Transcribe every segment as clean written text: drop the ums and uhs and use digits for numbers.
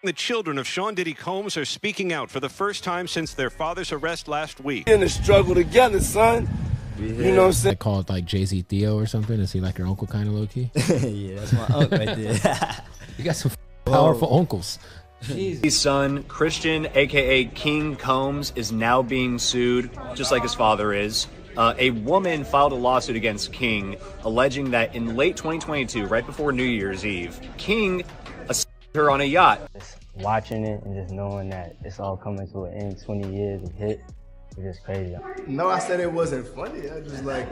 The children of Sean Diddy Combs are speaking out for the first time since their father's arrest last week. In the struggle together, son. You know what I'm saying? I called like Jay-Z Theo or something. Is he like your uncle kind of low-key? Yeah, that's my uncle right there. You got some powerful uncles. His son, Christian, aka King Combs, is now being sued, just like his father is. A woman filed a lawsuit against King, alleging that in late 2022, right before New Year's Eve, King assaulted her on a yacht. Just watching it and just knowing that it's all coming to an end, 20 years of hit, it's just crazy. No, I said it wasn't funny. I just like,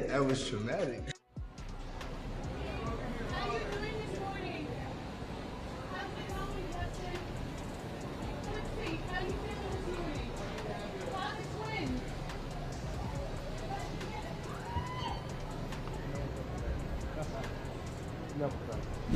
that was traumatic.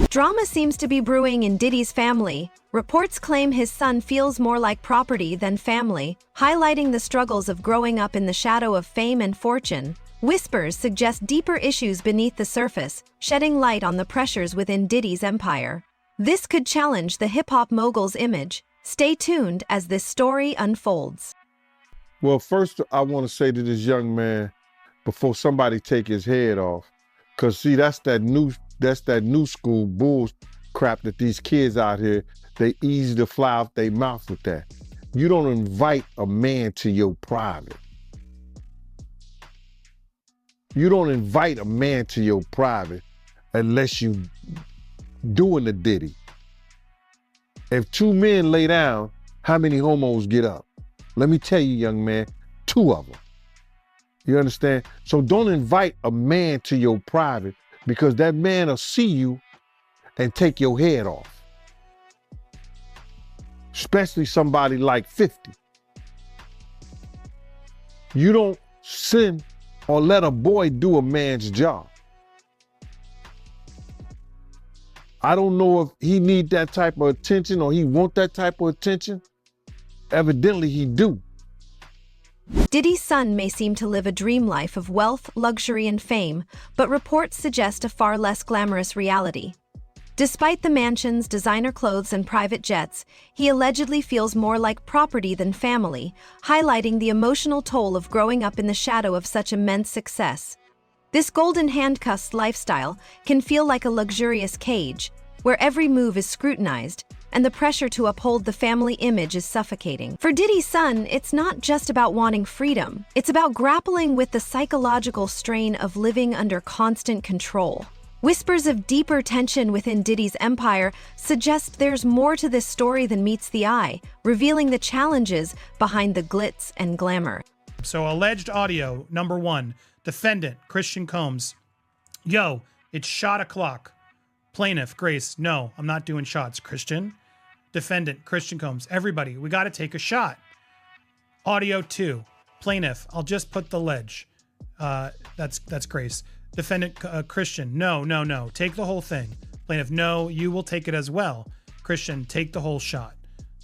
Drama seems to be brewing in Diddy's family. Reports claim his son feels more like property than family, highlighting the struggles of growing up in the shadow of fame and fortune. Whispers suggest deeper issues beneath the surface, shedding light on the pressures within Diddy's empire. This could challenge the hip-hop mogul's image. Stay tuned as this story unfolds. Well, first I want to say to this young man, before somebody take his head off, because see, that's that new school bull crap that these kids out here, they easy to fly out their mouth with that. You don't invite a man to your private. You don't invite a man to your private unless you doing the Diddy. If two men lay down, how many homos get up? Let me tell you, young man, 2 of them. You understand? So don't invite a man to your private, because that man will see you and take your head off. Especially somebody like 50. You don't send or let a boy do a man's job. I don't know if he need that type of attention or he want that type of attention. Evidently he do. Diddy's son may seem to live a dream life of wealth, luxury, and fame, but reports suggest a far less glamorous reality. Despite the mansions, designer clothes, and private jets, he allegedly feels more like property than family, highlighting the emotional toll of growing up in the shadow of such immense success. This golden handcuffs lifestyle can feel like a luxurious cage, where every move is scrutinized, and the pressure to uphold the family image is suffocating. For Diddy's son, it's not just about wanting freedom. It's about grappling with the psychological strain of living under constant control. Whispers of deeper tension within Diddy's empire suggest there's more to this story than meets the eye, revealing the challenges behind the glitz and glamour. So alleged audio, number 1, defendant, Christian Combs. Yo, it's shot o'clock. Plaintiff, Grace, no, I'm not doing shots. Christian. Defendant, Christian Combs. Everybody, we got to take a shot. Audio 2. Plaintiff, I'll just put the ledge. That's Grace. Defendant, Christian, no. Take the whole thing. Plaintiff, no, you will take it as well. Christian, take the whole shot.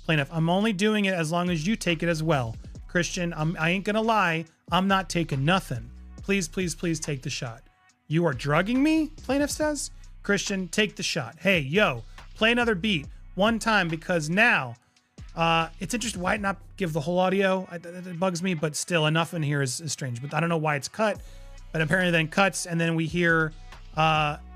Plaintiff, I'm only doing it as long as you take it as well. Christian, I ain't gonna lie, I'm not taking nothing. Please take the shot. You are drugging me? Plaintiff says. Christian, take the shot. Hey, yo, play another beat one time, because now it's interesting. Why not give the whole audio? It bugs me, but still enough in here is strange. But I don't know why it's cut, but apparently then cuts, and then we hear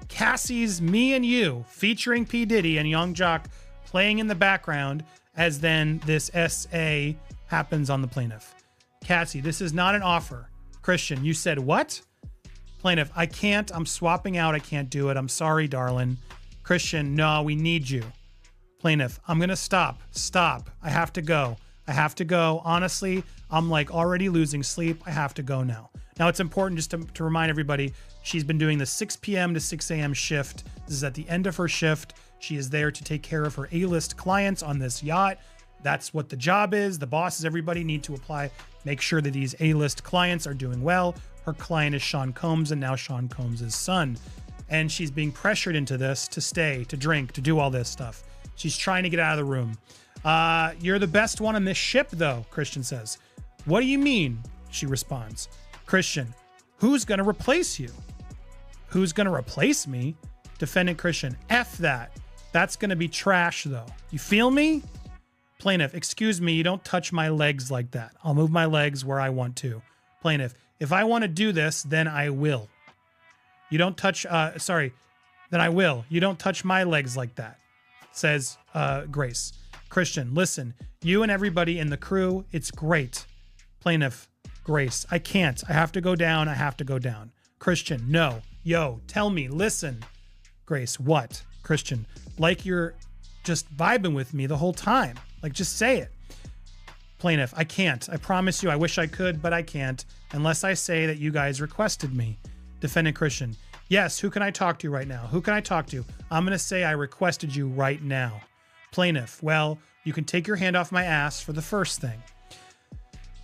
Cassie's Me and You featuring P. Diddy and Young Jock playing in the background as then this SA happens on the plaintiff. Cassie, this is not an offer. Christian, you said what? Plaintiff, I can't. I'm swapping out. I can't do it. I'm sorry, darling. Christian, no, we need you. Plaintiff, I'm going to stop. I have to go. Honestly, I'm like already losing sleep. I have to go now. Now, it's important just to remind everybody, she's been doing the 6 p.m. to 6 a.m. shift. This is at the end of her shift. She is there to take care of her A-list clients on this yacht. That's what the job is. The bosses, everybody need to apply. Make sure that these A-list clients are doing well. Her client is Sean Combs, and now Sean Combs' son. And she's being pressured into this to stay, to drink, to do all this stuff. She's trying to get out of the room. You're the best one on this ship, though, Christian says. What do you mean? She responds. Christian, who's going to replace you? Who's going to replace me? Defendant Christian, F that. That's going to be trash, though. You feel me? Plaintiff, excuse me, you don't touch my legs like that. I'll move my legs where I want to. Plaintiff, if I want to do this, then I will. You don't touch, then I will. You don't touch my legs like that, says Grace. Christian, listen, you and everybody in the crew, it's great. Plaintiff, Grace, I can't. I have to go down. I have to go down. Christian, no. Yo, tell me, listen. Grace, what? Christian, like you're just vibing with me the whole time. Like, just say it. Plaintiff, I can't. I promise you, I wish I could, but I can't unless I say that you guys requested me. Defendant Christian, yes, who can I talk to right now? Who can I talk to? I'm going to say I requested you right now. Plaintiff, well, you can take your hand off my ass for the first thing.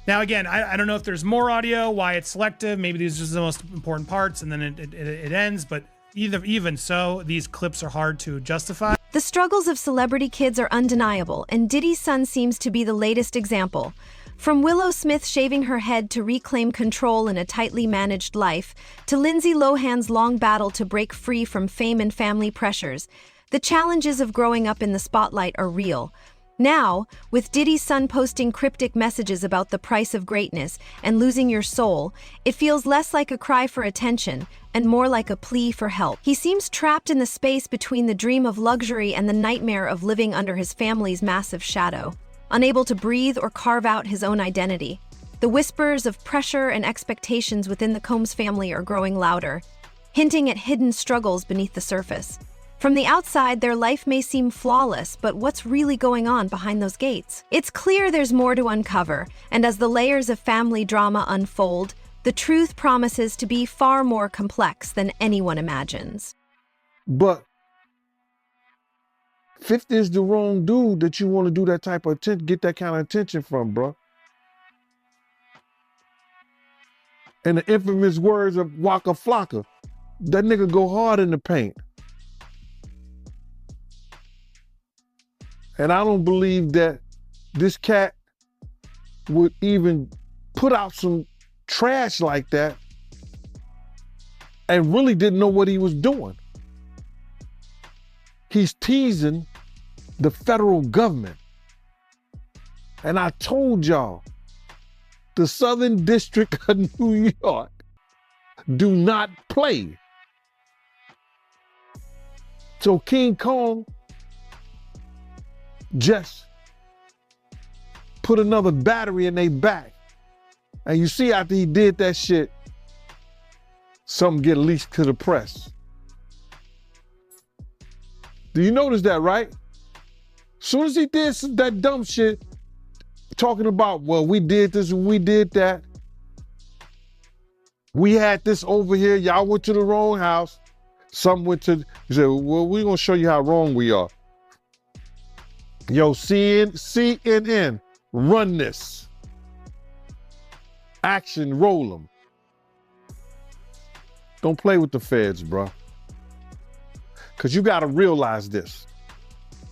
Now, again, I don't know if there's more audio, why it's selective. Maybe these are just the most important parts and then it ends. But even so, these clips are hard to justify. The struggles of celebrity kids are undeniable, and Diddy's son seems to be the latest example. From Willow Smith shaving her head to reclaim control in a tightly managed life, to Lindsay Lohan's long battle to break free from fame and family pressures, the challenges of growing up in the spotlight are real. Now, with Diddy's son posting cryptic messages about the price of greatness and losing your soul, it feels less like a cry for attention and more like a plea for help. He seems trapped in the space between the dream of luxury and the nightmare of living under his family's massive shadow, unable to breathe or carve out his own identity. The whispers of pressure and expectations within the Combs family are growing louder, hinting at hidden struggles beneath the surface. From the outside, their life may seem flawless, but what's really going on behind those gates? It's clear there's more to uncover, and as the layers of family drama unfold, the truth promises to be far more complex than anyone imagines. But 50 is the wrong dude that you want to do that type of attention, get that kind of attention from, bro. And the infamous words of Waka Flocka, that nigga go hard in the paint. And I don't believe that this cat would even put out some trash like that and really didn't know what he was doing. He's teasing the federal government. And I told y'all, the Southern District of New York do not play. So King Kong just put another battery in their back. And you see after he did that shit, something get leaked to the press. Do you notice that, right? As soon as he did that dumb shit, talking about, well, we did this and we did that. We had this over here, y'all went to the wrong house. Some went to, he said, well, we're gonna show you how wrong we are. Yo, CNN, run this. Action, roll them. Don't play with the feds, bro. Because you got to realize this.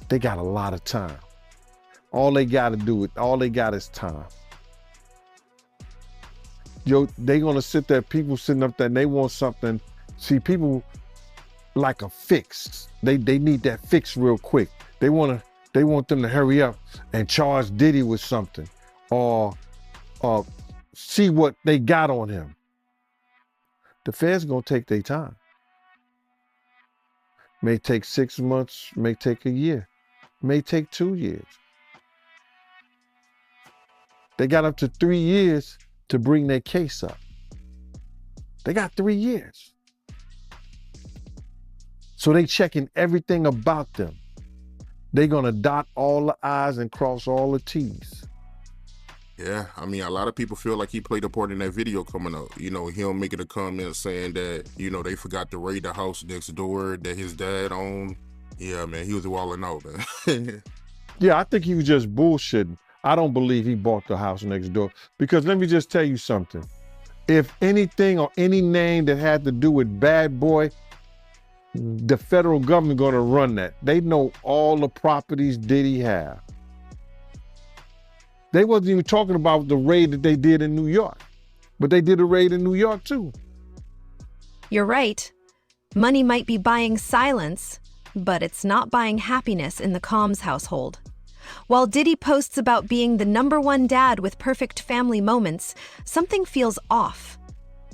They got a lot of time. All they got is time. Yo, they going to sit there, people sitting up there, and they want something. See, people like a fix. They need that fix real quick. They want them to hurry up and charge Diddy with something or see what they got on him. The feds gonna take their time. May take 6 months, may take a year, may take 2 years. They got up to 3 years to bring their case up. They got 3 years. So they checking everything about them. They're gonna dot all the I's and cross all the T's. Yeah, I mean, a lot of people feel like he played a part in that video coming up. You know, him making a comment saying that, you know, they forgot to raid the house next door that his dad owned. Yeah, man, he was walling out, man. Yeah, I think he was just bullshitting. I don't believe he bought the house next door. Because let me just tell you something. If anything or any name that had to do with Bad Boy, the federal government gonna run that. They know all the properties Diddy have. They wasn't even talking about the raid that they did in New York, but they did a raid in New York too. You're right. Money might be buying silence, but it's not buying happiness in the Combs household. While Diddy posts about being the #1 dad with perfect family moments, something feels off.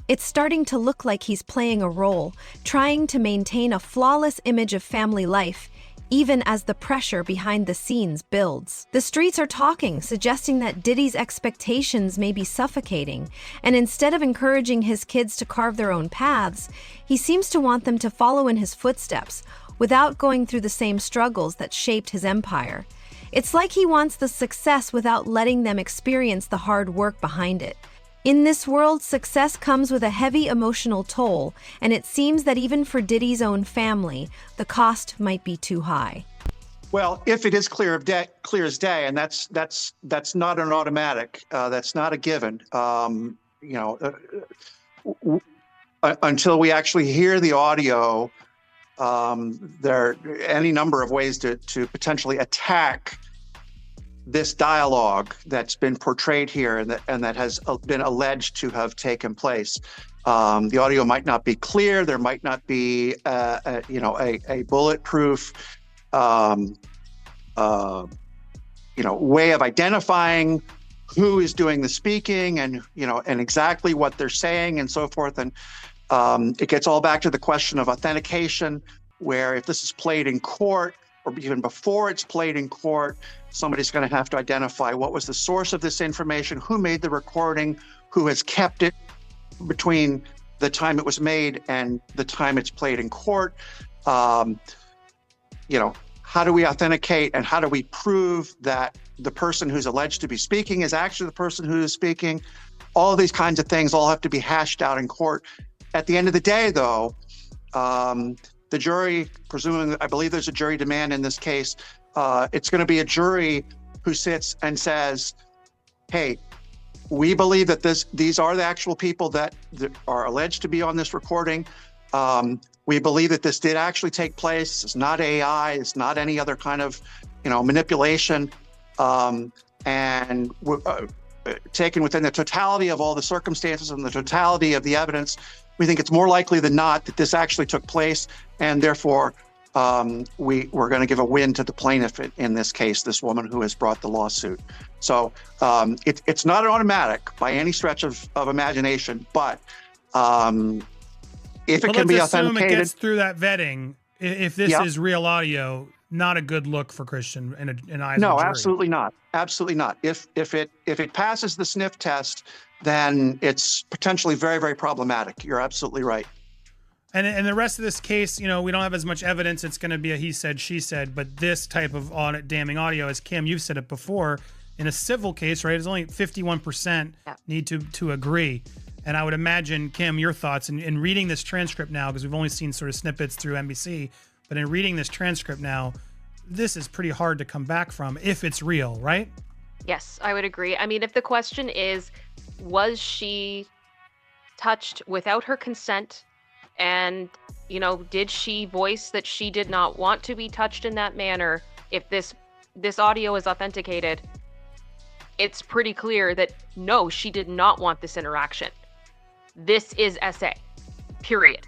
It's starting to look like he's playing a role, trying to maintain a flawless image of family life, even as the pressure behind the scenes builds. The streets are talking, suggesting that Diddy's expectations may be suffocating, and instead of encouraging his kids to carve their own paths, he seems to want them to follow in his footsteps without going through the same struggles that shaped his empire. It's like he wants the success without letting them experience the hard work behind it. In this world, success comes with a heavy emotional toll, and it seems that even for Diddy's own family, the cost might be too high. Well, if it is clear as day, and that's not an automatic, that's not a given. Until we actually hear the audio, there are any number of ways to potentially attack this dialogue that's been portrayed here and that has been alleged to have taken place. The audio might not be clear. There might not be a bulletproof way of identifying who is doing the speaking and exactly what they're saying and so forth. And it gets all back to the question of authentication, where if this is played in court, or even before it's played in court, somebody's going to have to identify what was the source of this information, who made the recording, who has kept it between the time it was made and the time it's played in court. How do we authenticate and how do we prove that the person who's alleged to be speaking is actually the person who is speaking? All of these kinds of things all have to be hashed out in court. At the end of the day, though, the jury, presuming, I believe there's a jury demand in this case, it's going to be a jury who sits and says, hey, we believe that these are the actual people that are alleged to be on this recording. We believe that this did actually take place. It's not AI. It's not any other kind of, manipulation. And taken within the totality of all the circumstances and the totality of the evidence, we think it's more likely than not that this actually took place, and therefore we're going to give a win to the plaintiff in this case, this woman who has brought the lawsuit. So it's not an automatic by any stretch of imagination, but if it can be let's assume authenticated, it gets through that vetting. If this is real audio, not a good look for Christian in eyes of the jury. absolutely not. Absolutely not. If it passes the sniff test, then it's potentially very, very problematic. You're absolutely right. And the rest of this case, we don't have as much evidence. It's going to be a he said, she said. But this type of damning audio, as Kim, you've said it before, in a civil case, right, it's only 51% need to agree. And I would imagine, Kim, your thoughts in reading this transcript now, because we've only seen sort of snippets through NBC, but in reading this transcript now, this is pretty hard to come back from if it's real, right? Yes, I would agree. I mean, if the question is, was she touched without her consent? And, did she voice that she did not want to be touched in that manner? If this audio is authenticated, it's pretty clear that no, she did not want this interaction. This is SA, period.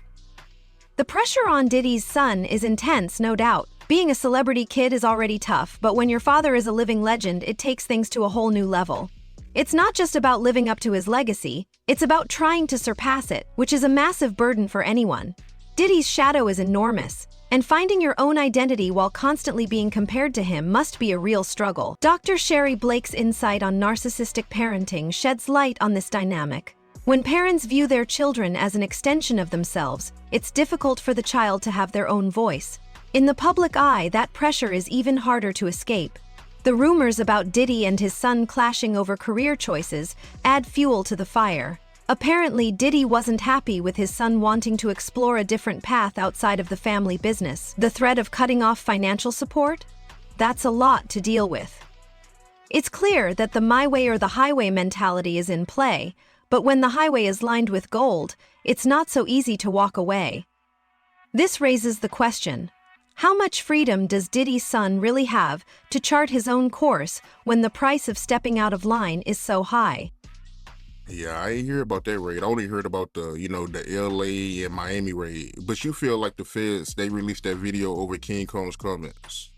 The pressure on Diddy's son is intense, no doubt. Being a celebrity kid is already tough, but when your father is a living legend, it takes things to a whole new level. It's not just about living up to his legacy, it's about trying to surpass it, which is a massive burden for anyone. Diddy's shadow is enormous, and finding your own identity while constantly being compared to him must be a real struggle. Dr. Sherry Blake's insight on narcissistic parenting sheds light on this dynamic. When parents view their children as an extension of themselves, it's difficult for the child to have their own voice. In the public eye, that pressure is even harder to escape. The rumors about Diddy and his son clashing over career choices add fuel to the fire. Apparently, Diddy wasn't happy with his son wanting to explore a different path outside of the family business. The threat of cutting off financial support? That's a lot to deal with. It's clear that the my way or the highway mentality is in play, but when the highway is lined with gold, it's not so easy to walk away. This raises the question: how much freedom does Diddy's son really have to chart his own course when the price of stepping out of line is so high? Yeah, I ain't hear about that raid. I only heard about the, the LA and Miami raid. But you feel like the feds, they released that video over King Combs' comments.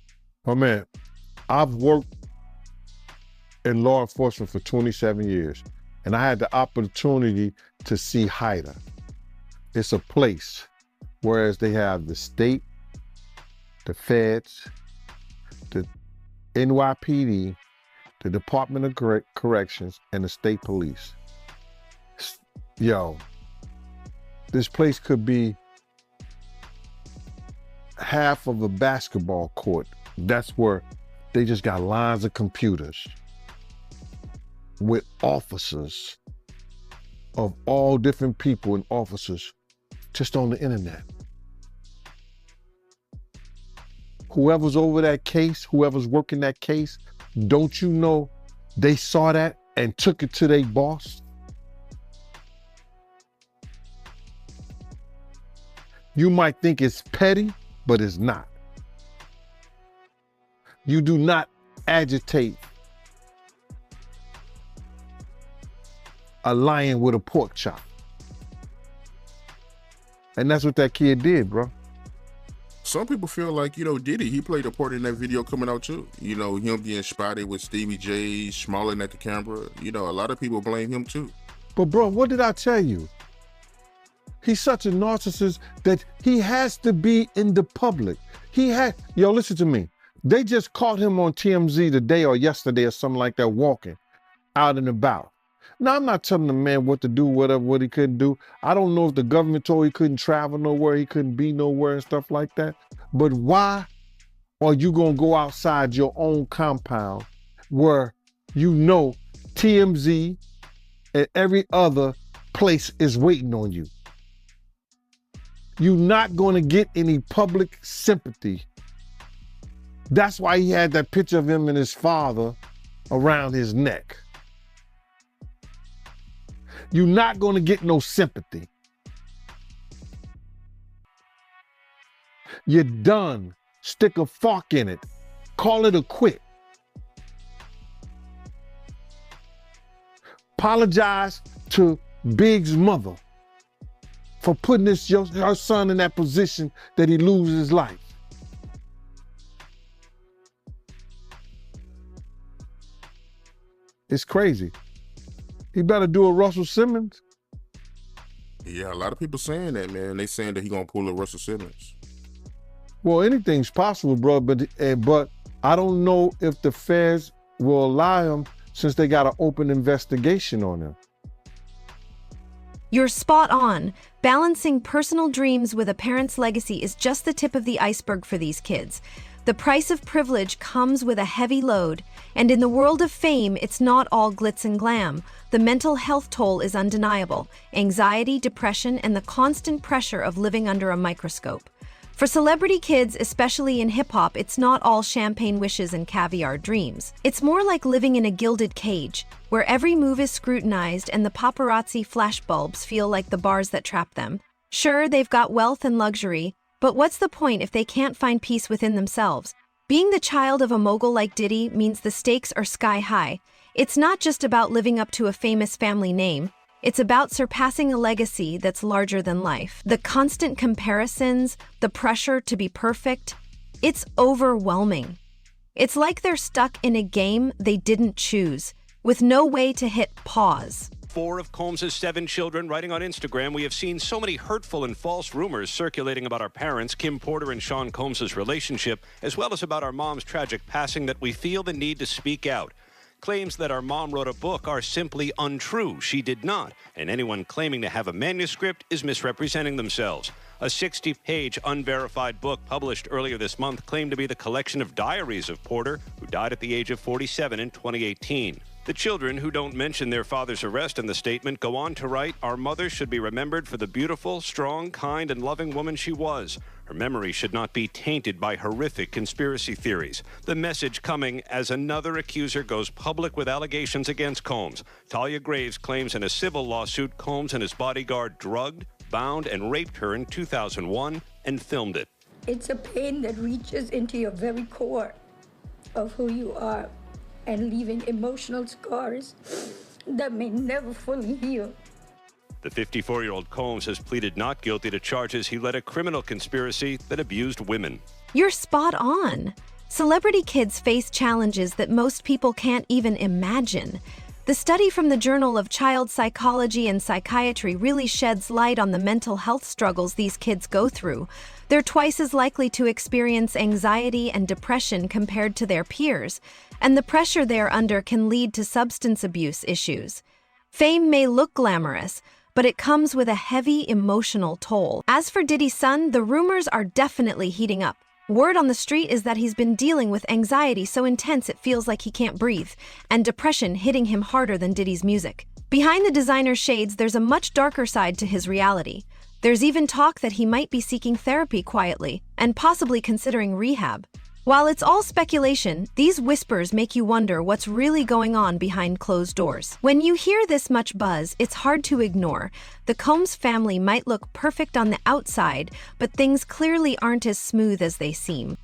Oh man, I've worked in law enforcement for 27 years, and I had the opportunity to see HIDA. It's a place, whereas they have the state, the feds, the NYPD, the Department of Corrections, and the state police. Yo, this place could be half of a basketball court. That's where they just got lines of computers with officers of all different people and officers just on the internet. Whoever's over that case, whoever's working that case, don't you know they saw that and took it to their boss? You might think it's petty, but it's not. You do not agitate a lion with a pork chop. And that's what that kid did, bro. Some people feel like, Diddy, he played a part in that video coming out too. Him being spotted with Stevie J, smiling at the camera. A lot of people blame him too. But bro, what did I tell you? He's such a narcissist that he has to be in the public. Yo, listen to me. They just caught him on TMZ today or yesterday or something like that, walking out and about. Now, I'm not telling the man what to do, what he couldn't do. I don't know if the government told he couldn't travel nowhere, he couldn't be nowhere and stuff like that. But why are you gonna go outside your own compound where TMZ and every other place is waiting on you? You're not gonna get any public sympathy. That's why he had that picture of him and his father around his neck. You're not going to get no sympathy. You're done. Stick a fork in it. Call it a quit. Apologize to Big's mother for putting her son in that position that he loses his life. It's crazy. He better do a Russell Simmons. Yeah, a lot of people saying that, man. They saying that he gonna pull a Russell Simmons. Well, anything's possible, bro, but I don't know if the feds will allow him since they got an open investigation on him. You're spot on. Balancing personal dreams with a parent's legacy is just the tip of the iceberg for these kids. The price of privilege comes with a heavy load, and in the world of fame, it's not all glitz and glam. The mental health toll is undeniable: anxiety, depression, and the constant pressure of living under a microscope. For celebrity kids, especially in hip-hop, it's not all champagne wishes and caviar dreams. It's more like living in a gilded cage, where every move is scrutinized and the paparazzi flashbulbs feel like the bars that trap them. Sure, they've got wealth and luxury, but what's the point if they can't find peace within themselves? Being the child of a mogul like Diddy means the stakes are sky high. It's not just about living up to a famous family name. It's about surpassing a legacy that's larger than life. The constant comparisons, the pressure to be perfect, it's overwhelming. It's like they're stuck in a game they didn't choose, with no way to hit pause. 4 of Combs' 7 children writing on Instagram, "We have seen so many hurtful and false rumors circulating about our parents, Kim Porter and Sean Combs' relationship, as well as about our mom's tragic passing, that we feel the need to speak out. Claims that our mom wrote a book are simply untrue. She did not, and anyone claiming to have a manuscript is misrepresenting themselves. A 60-page unverified book published earlier this month claimed to be the collection of diaries of Porter, who died at the age of 47 in 2018. The children, who don't mention their father's arrest in the statement, go on to write, "Our mother should be remembered for the beautiful, strong, kind, and loving woman she was. Her memory should not be tainted by horrific conspiracy theories." The message coming as another accuser goes public with allegations against Combs. Talia Graves claims in a civil lawsuit Combs and his bodyguard drugged, bound, and raped her in 2001 and filmed it. It's a pain that reaches into your very core of who you are, and leaving emotional scars that may never fully heal. The 54-year-old Combs has pleaded not guilty to charges he led a criminal conspiracy that abused women. You're spot on. Celebrity kids face challenges that most people can't even imagine. The study from the Journal of Child Psychology and Psychiatry really sheds light on the mental health struggles these kids go through. They're twice as likely to experience anxiety and depression compared to their peers, and the pressure they're under can lead to substance abuse issues. Fame may look glamorous, but it comes with a heavy emotional toll. As for Diddy's son, the rumors are definitely heating up. Word on the street is that he's been dealing with anxiety so intense it feels like he can't breathe, and depression hitting him harder than Diddy's music. Behind the designer shades, there's a much darker side to his reality. There's even talk that he might be seeking therapy quietly, and possibly considering rehab. While it's all speculation, these whispers make you wonder what's really going on behind closed doors. When you hear this much buzz, it's hard to ignore. The Combs family might look perfect on the outside, but things clearly aren't as smooth as they seem.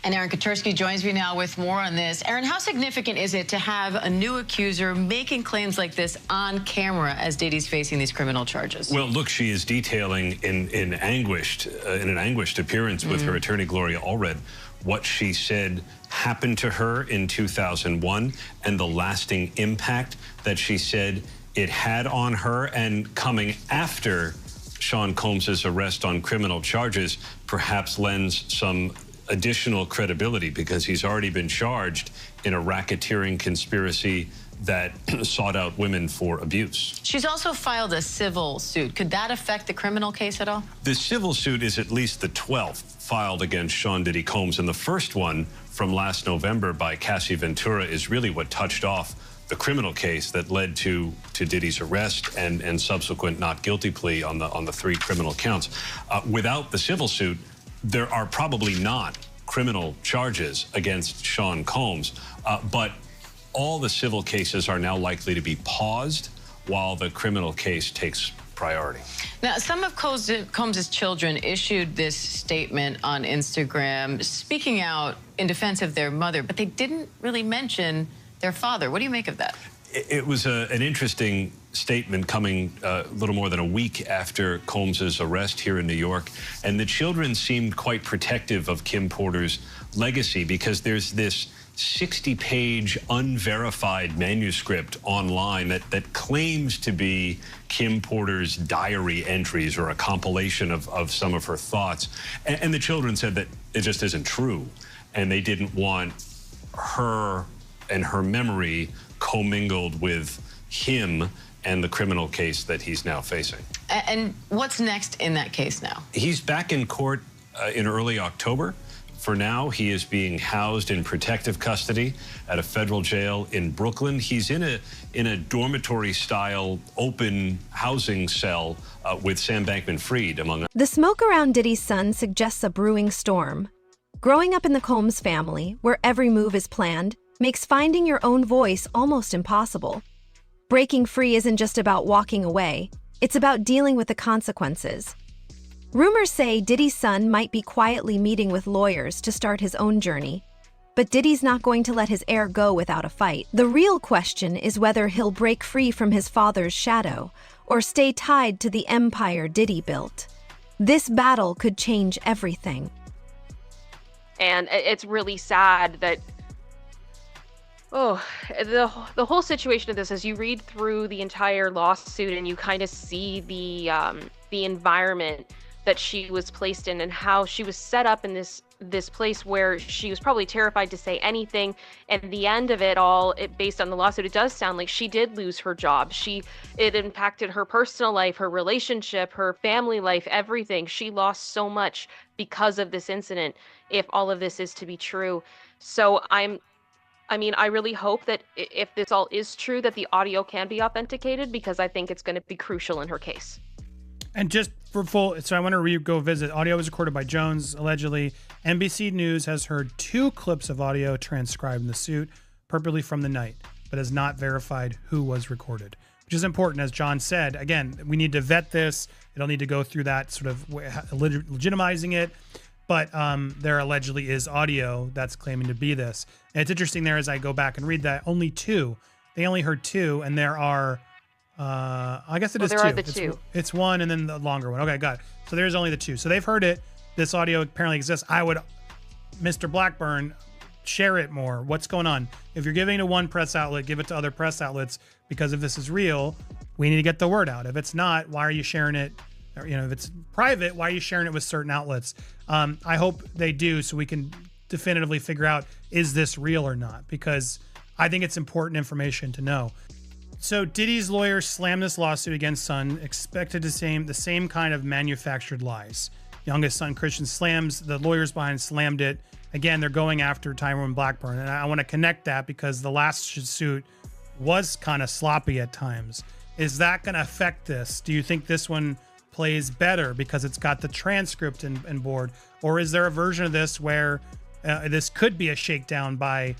And Aaron Katersky joins me now with more on this. Aaron, how significant is it to have a new accuser making claims like this on camera as Diddy's facing these criminal charges? Well, look, she is detailing in an anguished appearance with her attorney, Gloria Allred, what she said happened to her in 2001 and the lasting impact that she said it had on her, and coming after Sean Combs' arrest on criminal charges perhaps lends some additional credibility because he's already been charged in a racketeering conspiracy that sought out women for abuse. She's also filed a civil suit. Could that affect the criminal case at all? The civil suit is at least the 12th filed against Sean Diddy Combs, and the first one from last November by Cassie Ventura is really what touched off the criminal case that led to Diddy's arrest and subsequent not guilty plea on the 3 criminal counts. Without the civil suit, there are probably not criminal charges against Sean Combs, but all the civil cases are now likely to be paused while the criminal case takes priority. Now, some of Combs' children issued this statement on Instagram, speaking out in defense of their mother, but they didn't really mention their father. What do you make of that? It was an interesting statement coming a little more than a week after Combs' arrest here in New York. And the children seemed quite protective of Kim Porter's legacy because there's this 60-page unverified manuscript online that claims to be Kim Porter's diary entries or a compilation of some of her thoughts. And the children said that it just isn't true. And they didn't want her and her memory commingled with him and the criminal case that he's now facing. And what's next in that case now? He's back in court in early October. For now, he is being housed in protective custody at a federal jail in Brooklyn. He's in a dormitory-style open housing cell with Sam Bankman-Fried, among others. The smoke around Diddy's son suggests a brewing storm. Growing up in the Combs family, where every move is planned, makes finding your own voice almost impossible. Breaking free isn't just about walking away, it's about dealing with the consequences. Rumors say Diddy's son might be quietly meeting with lawyers to start his own journey. But Diddy's not going to let his heir go without a fight. The real question is whether he'll break free from his father's shadow or stay tied to the empire Diddy built. This battle could change everything. And it's really sad that the whole situation of this, as you read through the entire lawsuit and you kind of see the environment that she was placed in and how she was set up in this place where she was probably terrified to say anything. And the end of it all, based on the lawsuit, it does sound like she did lose her job. It impacted her personal life, her relationship, her family life, everything. She lost so much because of this incident, if all of this is to be true. So I really hope that if this all is true, that the audio can be authenticated, because I think it's going to be crucial in her case. And just for full, so I want to go visit. Audio was recorded by Jones, allegedly. NBC News has heard 2 clips of audio transcribed in the suit, purportedly from the night, but has not verified who was recorded, which is important. As John said, again, we need to vet this. It'll need to go through that sort of legitimizing it. But there allegedly is audio that's claiming to be this. And it's interesting there, as I go back and read that, only 2. they only heard 2, and there are, I guess it is 2. There are the 2. It's 1 and then the longer one. Okay, got it. So there's only the 2. So they've heard it. This audio apparently exists. I would, Mr. Blackburn, share it more. What's going on? If you're giving to one press outlet, give it to other press outlets, because if this is real, we need to get the word out. If it's not, why are you sharing it? Or, if it's private, why are you sharing it with certain outlets? I hope they do, so we can definitively figure out, is this real or not? Because I think it's important information to know. So Diddy's lawyers slammed this lawsuit against son, expected the same kind of manufactured lies. Youngest son Christian slams, the lawyers behind slammed it. Again, they're going after Tyrone Blackburn. And I want to connect that because the last suit was kind of sloppy at times. Is that going to affect this? Do you think this one plays better because it's got the transcript and board? Or is there a version of this where this could be a shakedown by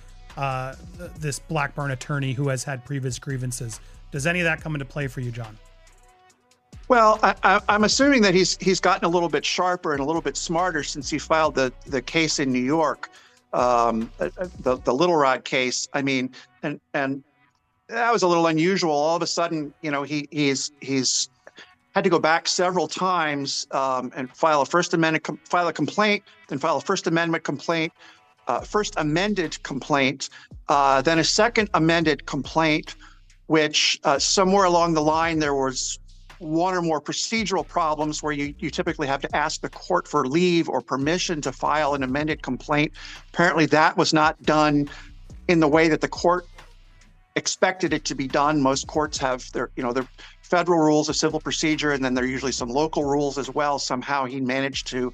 this Blackburn attorney who has had previous grievances? Does any of that come into play for you, John? Well, I'm assuming that he's gotten a little bit sharper and a little bit smarter since he filed the case in New York, the Little Rod case. I mean, and that was a little unusual. All of a sudden, he's had to go back several times and file a complaint, then file a First Amendment complaint, first amended complaint, then a second amended complaint, which somewhere along the line there was one or more procedural problems where you typically have to ask the court for leave or permission to file an amended complaint. Apparently that was not done in the way that the court expected it to be done. Most courts have their federal rules of civil procedure, and then there are usually some local rules as well. Somehow he managed to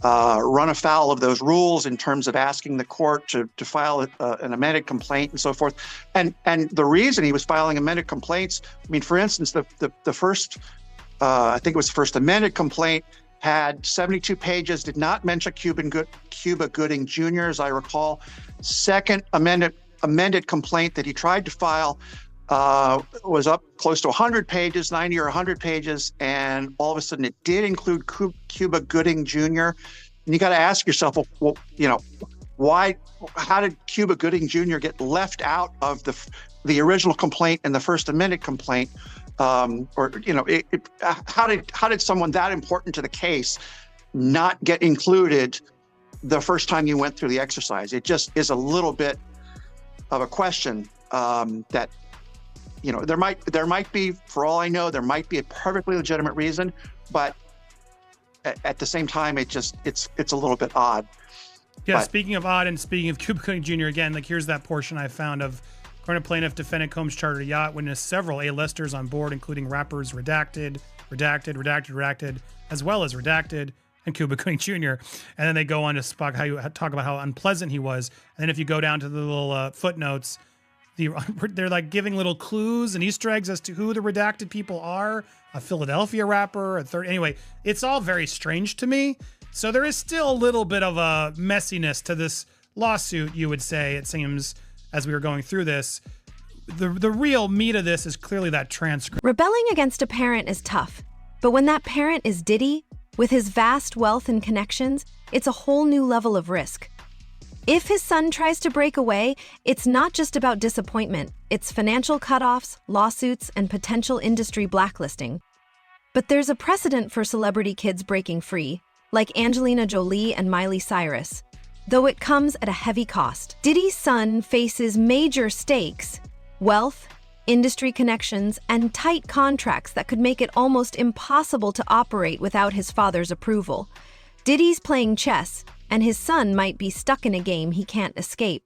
run afoul of those rules in terms of asking the court to file an amended complaint and so forth. And the reason he was filing amended complaints, I mean, for instance, the first, I think it was the first amended complaint, had 72 pages, did not mention Cuba Gooding Jr., as I recall. Second amended complaint that he tried to file was up close to 100 pages, 90 or 100 pages, and all of a sudden it did include Cuba Gooding Jr. And you got to ask yourself, well, why? How did Cuba Gooding Jr. get left out of the original complaint and the First Amendment complaint? How did someone that important to the case not get included the first time you went through the exercise? It just is a little bit of a question that. There might be, for all I know, there might be a perfectly legitimate reason, but at the same time, it's a little bit odd. Yeah. Speaking of odd and speaking of Cuba Gooding Jr. again, here's that portion I found of according to plaintiff, defendant Combs chartered a yacht, witnessed several A-listers on board, including rappers Redacted, as well as Redacted and Cuba Gooding Jr. And then they go on to talk about how unpleasant he was. And then if you go down to the little footnotes, they're like giving little clues and Easter eggs as to who the redacted people are. A Philadelphia rapper, anyway, it's all very strange to me. So there is still a little bit of a messiness to this lawsuit, you would say, it seems, as we were going through this. The real meat of this is clearly that transcript. Rebelling against a parent is tough, but when that parent is Diddy, with his vast wealth and connections, it's a whole new level of risk. If his son tries to break away, it's not just about disappointment. It's financial cutoffs, lawsuits, and potential industry blacklisting. But there's a precedent for celebrity kids breaking free, like Angelina Jolie and Miley Cyrus, though it comes at a heavy cost. Diddy's son faces major stakes, wealth, industry connections, and tight contracts that could make it almost impossible to operate without his father's approval. Diddy's playing chess, and his son might be stuck in a game he can't escape.